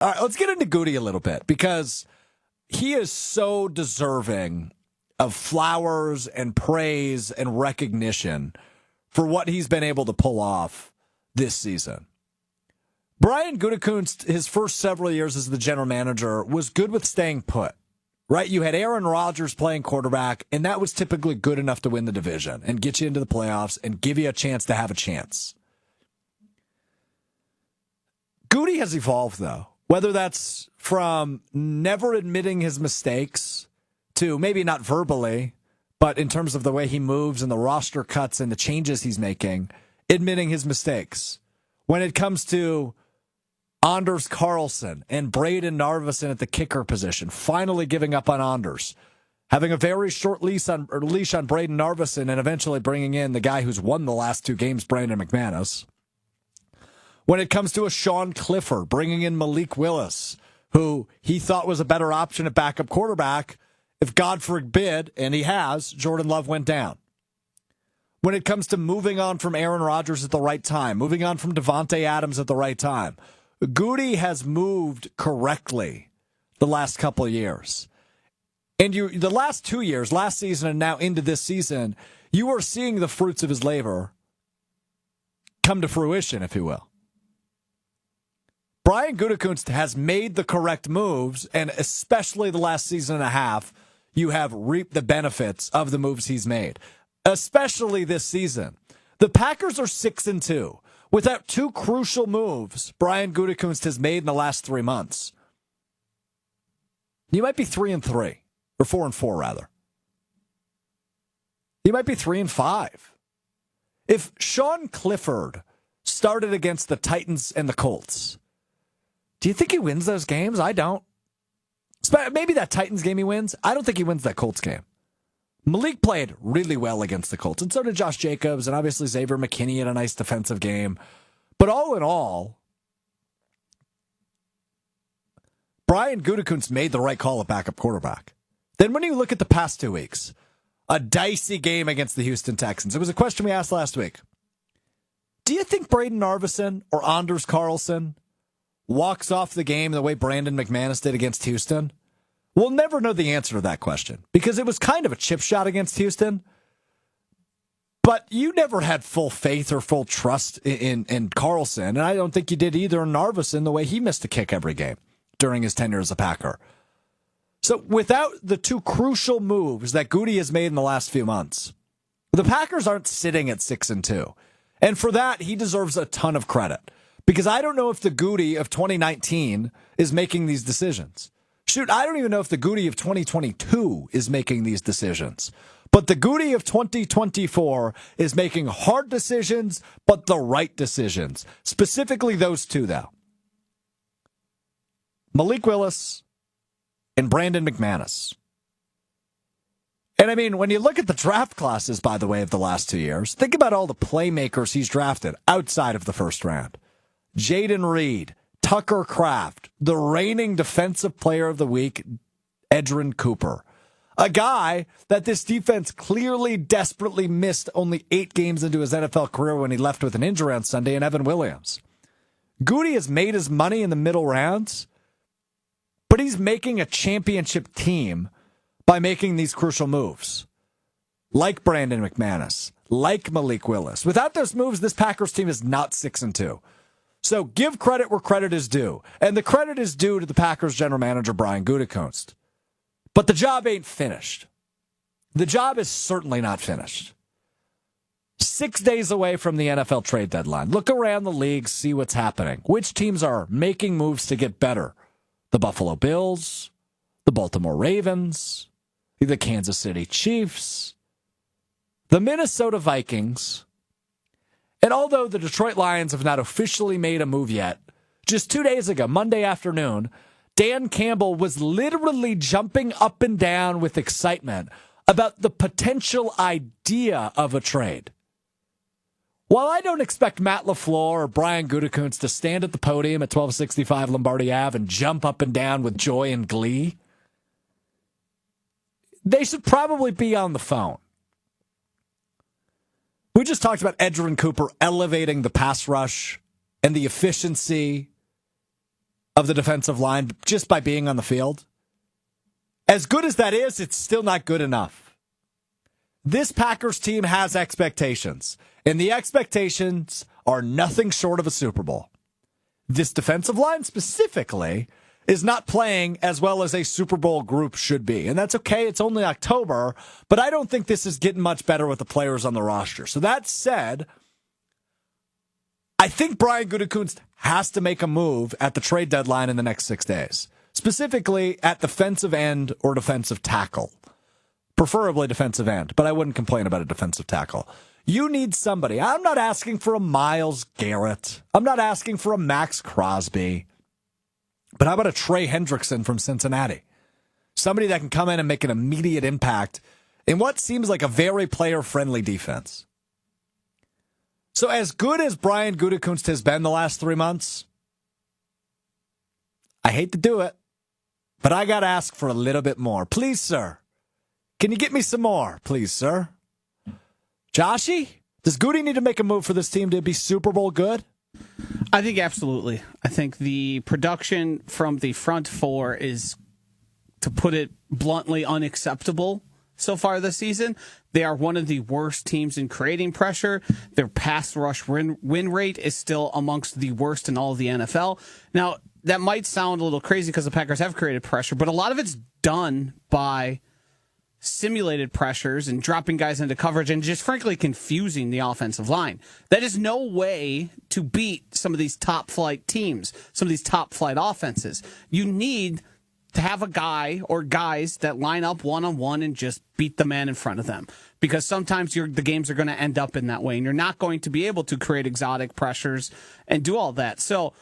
All right, let's get into Goody a little bit because he is so deserving of flowers and praise and recognition for what he's been able to pull off this season. Brian Gutekunst, his first several years as the general manager, was good with staying put, right? You had Aaron Rodgers playing quarterback, and that was typically good enough to win the division and get you into the playoffs and give you a chance to have a chance. Goody has evolved, though, whether that's from never admitting his mistakes to maybe not verbally, but in terms of the way he moves and the roster cuts and the changes he's making, admitting his mistakes. When it comes to Anders Carlson and Braden Narvison at the kicker position, finally giving up on Anders, having a very short leash on Braden Narvison, and eventually bringing in the guy who's won the last 2 games, Brandon McManus. When it comes to a Sean Clifford, bringing in Malik Willis, who he thought was a better option at backup quarterback if, God forbid, and he has, Jordan Love went down. When it comes to moving on from Aaron Rodgers at the right time, moving on from Devontae Adams at the right time, Goody has moved correctly the last couple of years. And the last 2 years, last season and now into this season, you are seeing the fruits of his labor come to fruition, if you will. Brian Gutekunst has made the correct moves, and especially the last season and a half, you have reaped the benefits of the moves he's made, especially this season. The Packers are 6-2. Without 2 crucial moves Brian Gutekunst has made in the last 3 months. You might be 3-3, or 4-4 rather. You might be 3-5. If Sean Clifford started against the Titans and the Colts, do you think he wins those games? I don't. Maybe that Titans game he wins. I don't think he wins that Colts game. Malik played really well against the Colts, and so did Josh Jacobs, and obviously Xavier McKinney had a nice defensive game. But all in all, Brian Gutekunst made the right call at backup quarterback. Then when you look at the past 2 weeks, a dicey game against the Houston Texans. It was a question we asked last week. Do you think Braden Narvison or Anders Carlson walks off the game the way Brandon McManus did against Houston? We'll never know the answer to that question because it was kind of a chip shot against Houston. But you never had full faith or full trust in Carlson, and I don't think you did either in Narvison the way he missed a kick every game during his tenure as a Packer. So without the 2 crucial moves that Goody has made in the last few months, the Packers aren't sitting at 6-2. And for that, he deserves a ton of credit because I don't know if the Goody of 2019 is making these decisions. Shoot, I don't even know if the Goody of 2022 is making these decisions. But the Goody of 2024 is making hard decisions, but the right decisions. Specifically those 2, though. Malik Willis and Brandon McManus. And I mean, when you look at the draft classes, by the way, of the last 2 years, think about all the playmakers he's drafted outside of the first round. Jaden Reed, Tucker Kraft, the reigning Defensive Player of the Week, Edgerrin Cooper. A guy that this defense clearly desperately missed only 8 games into his NFL career when he left with an injury on Sunday, and Evan Williams. Goody has made his money in the middle rounds, but he's making a championship team by making these crucial moves. Like Brandon McManus, like Malik Willis. Without those moves, this Packers team is not 6-2. So give credit where credit is due. And the credit is due to the Packers general manager, Brian Gutekunst. But the job ain't finished. The job is certainly not finished. 6 days away from the NFL trade deadline. Look around the league, see what's happening. Which teams are making moves to get better? The Buffalo Bills, the Baltimore Ravens, the Kansas City Chiefs, the Minnesota Vikings. And although the Detroit Lions have not officially made a move yet, just 2 days ago, Monday afternoon, Dan Campbell was literally jumping up and down with excitement about the potential idea of a trade. While I don't expect Matt LaFleur or Brian Gutekunst to stand at the podium at 1265 Lombardi Ave and jump up and down with joy and glee, they should probably be on the phone. We just talked about Edgerrin Cooper elevating the pass rush and the efficiency of the defensive line just by being on the field. As good as that is, it's still not good enough. This Packers team has expectations, and the expectations are nothing short of a Super Bowl. This defensive line specifically is not playing as well as a Super Bowl group should be. And that's okay. It's only October, but I don't think this is getting much better with the players on the roster. So that said, I think Brian Gutekunst has to make a move at the trade deadline in the next 6 days, specifically at defensive end or defensive tackle, preferably defensive end, but I wouldn't complain about a defensive tackle. You need somebody. I'm not asking for a Myles Garrett. I'm not asking for a Max Crosby. But how about a Trey Hendrickson from Cincinnati? Somebody that can come in and make an immediate impact in what seems like a very player-friendly defense. So as good as Brian Gutekunst has been the last 3 months, I hate to do it, but I got to ask for a little bit more. Please, sir. Can you get me some more? Please, sir. Joshy, does Goody need to make a move for this team to be Super Bowl good? I think absolutely. I think the production from the front four is, to put it bluntly, unacceptable so far this season. They are one of the worst teams in creating pressure. Their pass rush win rate is still amongst the worst in all of the NFL. Now, that might sound a little crazy because the Packers have created pressure, but a lot of it's done by simulated pressures and dropping guys into coverage and just frankly confusing the offensive line. That is no way to beat some of these top flight teams, some of these top flight offenses. You need to have a guy or guys that line up one-on-one and just beat the man in front of them, because sometimes the games are going to end up in that way and you're not going to be able to create exotic pressures and do all that. So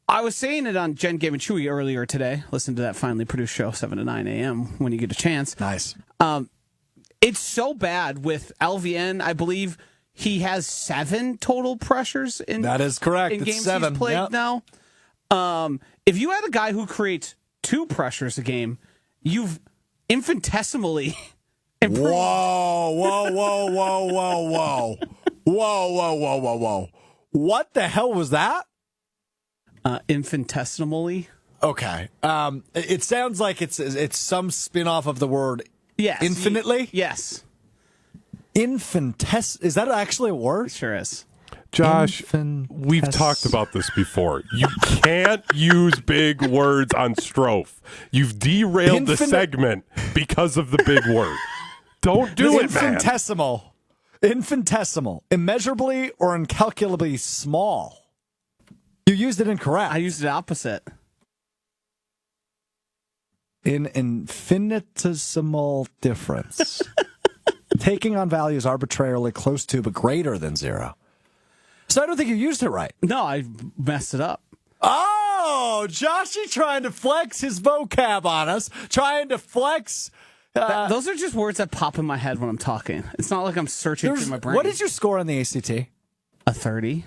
I was saying it on Jen, Gabe, and Chewy earlier today. Listen to that finely produced show, 7 to 9 a.m. when you get a chance. Nice. It's so bad with LVN. I believe he has 7 total pressures in that is correct. In it's games 7. He's played Yep. now. If you had a guy who creates 2 pressures a game, you've infinitesimally improved. Whoa. Whoa. What the hell was that? Infinitesimally. Okay. It sounds like it's some spin-off of the word infinitely? Yes. Is that actually a word? It sure is. Josh, we've talked about this before. You can't use big words on Strouf. You've derailed the segment because of the big word. Don't do it, man. Infinitesimal. Immeasurably or incalculably small. You used it incorrect. I used it opposite. In infinitesimal difference. Taking on values arbitrarily close to but greater than 0. So I don't think you used it right. No, I messed it up. Oh, Joshy trying to flex his vocab on us. Trying to flex. Those are just words that pop in my head when I'm talking. It's not like I'm searching through my brain. What is your score on the ACT? A 30.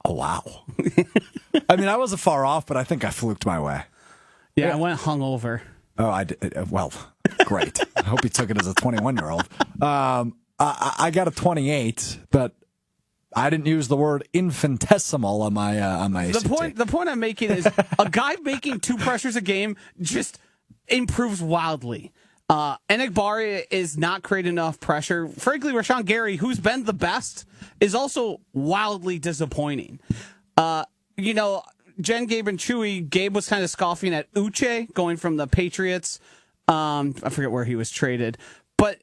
Oh, wow. I mean, I wasn't far off, but I think I fluked my way. Yeah, I went hungover. Oh, I did. Well, great. I hope you took it as a 21-year-old. I got a 28, but I didn't use the word infinitesimal on my ACT. The point I'm making is a guy making 2 pressures a game just improves wildly. Enagbari is not creating enough pressure. Frankly, Rashawn Gary, who's been the best, is also wildly disappointing. Jen, Gabe, and Chewy, Gabe was kind of scoffing at Uche going from the Patriots. I forget where he was traded. But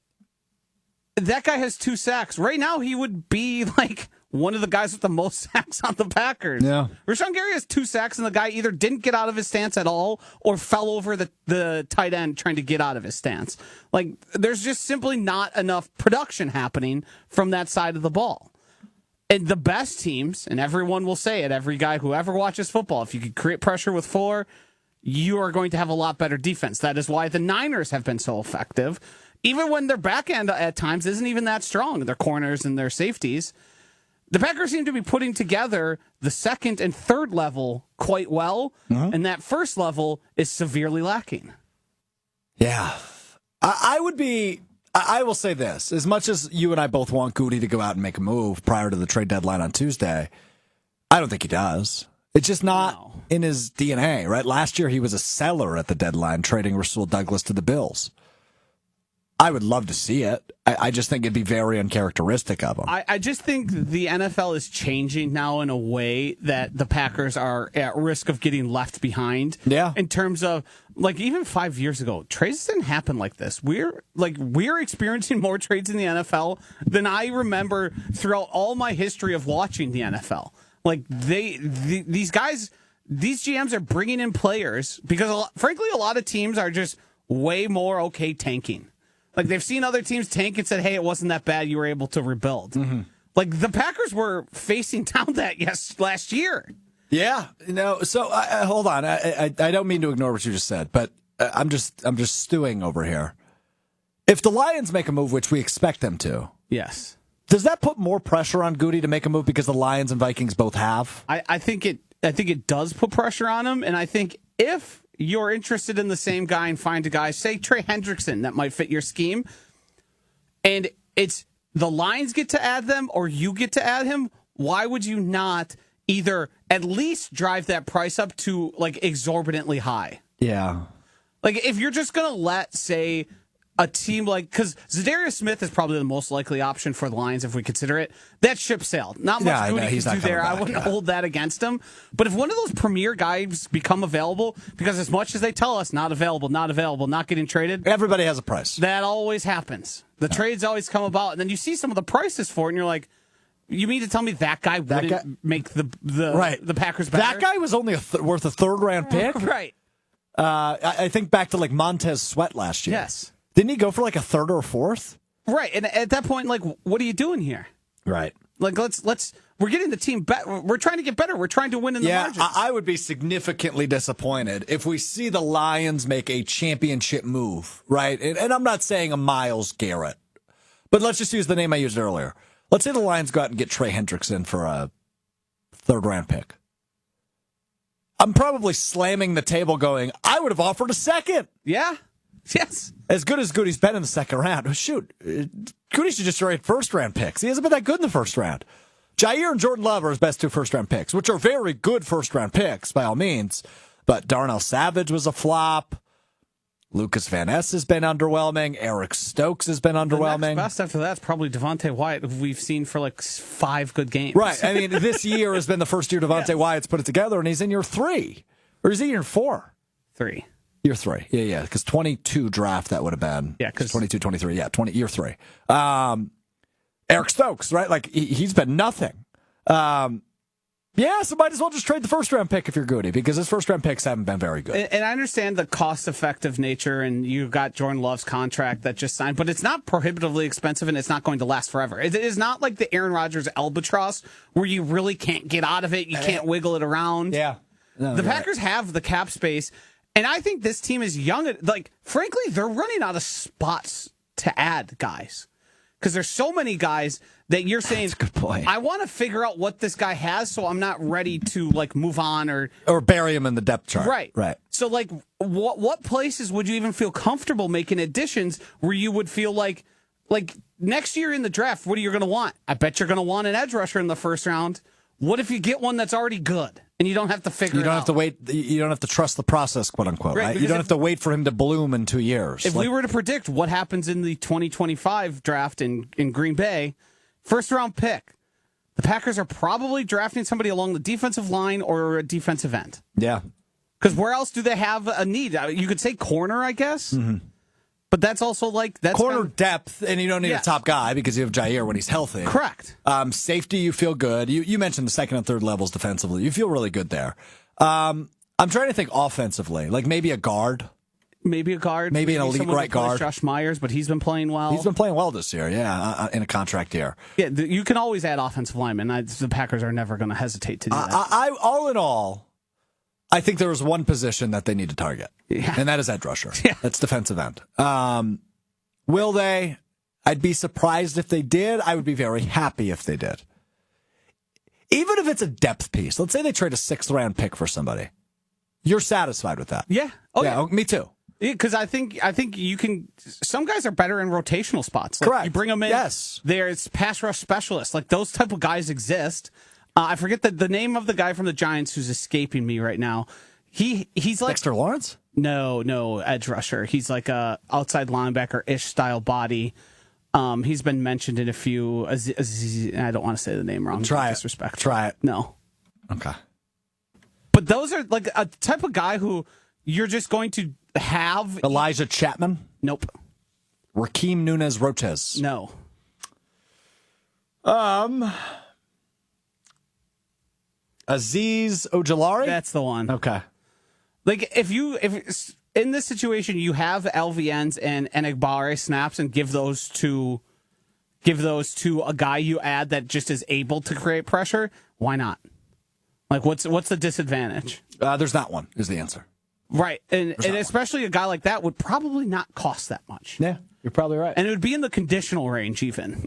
that guy has 2 sacks. Right now, he would be like one of the guys with the most sacks on the Packers. Yeah. Rashawn Gary has 2 sacks, and the guy either didn't get out of his stance at all or fell over the tight end trying to get out of his stance. Like, there's just simply not enough production happening from that side of the ball. And the best teams, and everyone will say it, every guy who ever watches football, if you could create pressure with 4, you are going to have a lot better defense. That is why the Niners have been so effective. Even when their back end at times isn't even that strong, their corners and their safeties. The Packers seem to be putting together the second and third level quite well, and that first level is severely lacking. Yeah. I will say this. As much as you and I both want Goody to go out and make a move prior to the trade deadline on Tuesday, I don't think he does. It's just not in his DNA, right? Last year, he was a seller at the deadline, trading Rasul Douglas to the Bills. I would love to see it. I just think it'd be very uncharacteristic of him. I just think the NFL is changing now in a way that the Packers are at risk of getting left behind. Yeah. In terms of, like, even 5 years ago, trades didn't happen like this. We're experiencing more trades in the NFL than I remember throughout all my history of watching the NFL. Like, these guys, these GMs are bringing in players because, frankly, a lot of teams are just way more okay tanking. Like, they've seen other teams tank and said, hey, it wasn't that bad. You were able to rebuild. Mm-hmm. Like, the Packers were facing down that last year. Yeah. So hold on. I don't mean to ignore what you just said, but I'm just stewing over here. If the Lions make a move, which we expect them to. Yes. Does that put more pressure on Goody to make a move because the Lions and Vikings both have? I think it does put pressure on him, and I think if you're interested in the same guy and find a guy, say Trey Hendrickson, that might fit your scheme, and it's the Lions get to add them or you get to add him, why would you not either at least drive that price up to like exorbitantly high? Yeah. Like if you're just going to let, say, a team like, because Zadarius Smith is probably the most likely option for the Lions if we consider it. That ship sailed. Not much Goody can do there. I wouldn't hold that against him. But if one of those premier guys become available, because as much as they tell us not available, not getting traded, everybody has a price. That always happens. The trades always come about, and then you see some of the prices for it, and you're like, you mean to tell me that guy wouldn't make the Packers better? That guy was only worth a third-round pick? Right. I think back to like Montez Sweat last year. Yes. Didn't he go for like a third or a fourth? Right, and at that point, like, what are you doing here? Right. Like, we're getting the team better. We're trying to get better. We're trying to win in the margins. I would be significantly disappointed if we see the Lions make a championship move, right? And I'm not saying a Myles Garrett, but let's just use the name I used earlier. Let's say the Lions go out and get Trey Hendrickson for a third-round pick. I'm probably slamming the table going, I would have offered a second. Yeah. Yes. As good as Goody's been in the second round. Oh, shoot. Goody should just trade first-round picks. He hasn't been that good in the first round. Jair and Jordan Love are his best two first-round picks, which are very good first-round picks, by all means. But Darnell Savage was a flop. Lucas Van Ness has been underwhelming. Eric Stokes has been underwhelming. The next best after that's probably Devontae Wyatt, who we've seen for like 5 good games. Right. I mean, this year has been the first year Devontae Wyatt's put it together, and he's in year 3. Or is he in year 4? 3. Year 3. Yeah. Because 22 draft, that would have been. Yeah, because 22, 23. Yeah, year 3. Eric Stokes, right? Like, he's been nothing. So might as well just trade the first-round pick if you're Goody, because his first-round picks haven't been very good. And I understand the cost-effective nature, and you've got Jordan Love's contract that just signed, but it's not prohibitively expensive, and it's not going to last forever. It is not like the Aaron Rodgers albatross, where you really can't get out of it, you can't wiggle it around. Yeah. No, the Packers have the cap space, and I think this team is young. Like, frankly, they're running out of spots to add guys. Because there's so many guys that you're saying, that's a good point. I want to figure out what this guy has, so I'm not ready to like move on or bury him in the depth chart. Right. So like, what places would you even feel comfortable making additions where you would feel like next year in the draft, what are you going to want? I bet you're going to want an edge rusher in the first round. What if you get one that's already good and you don't have to figure it out? You don't have to wait. You don't have to trust the process, quote unquote, right? You don't have to wait for him to bloom in 2 years. If we were to predict what happens in the 2025 draft in Green Bay, first round pick, the Packers are probably drafting somebody along the defensive line or a defensive end. Yeah. Because where else do they have a need? You could say corner, I guess. Mm-hmm. But that's also that's corner depth, and you don't need a top guy because you have Jair when he's healthy. Correct. Safety, you feel good. You mentioned the second and third levels defensively. You feel really good there. I'm trying to think offensively, like maybe a guard. Maybe an elite right guard. Josh Myers, but he's been playing well. He's been playing well this year, in a contract year. Yeah, you can always add offensive linemen. The Packers are never going to hesitate to do that. All in all, I think there was one position that they need to target, and that is edge rusher. Yeah. That's defensive end. Will they? I'd be surprised if they did. I would be very happy if they did. Even if it's a depth piece. Let's say they trade a 6th-round pick for somebody. You're satisfied with that? Yeah. Oh, yeah. Me too. Because I think you can. Some guys are better in rotational spots. Correct. You bring them in. Yes. There's pass rush specialists. Like those type of guys exist. I forget the name of the guy from the Giants who's escaping me right now. He's like Dexter Lawrence? No, edge rusher. He's like a outside linebacker-ish style body. He's been mentioned in a few. I don't want to say the name wrong. Try it. No. Okay. But those are like a type of guy who you're just going to have. Elijah Chapman? Nope. Rakeem Nunez-Rotes? No. Azeez Ojulari? That's the one. Okay. Like if in this situation you have LVNs and Enagbare snaps and give those to a guy you add that just is able to create pressure, why not? Like what's the disadvantage? There's not one, is the answer. Right. And especially a guy like that would probably not cost that much. Yeah, you're probably right. And it would be in the conditional range even.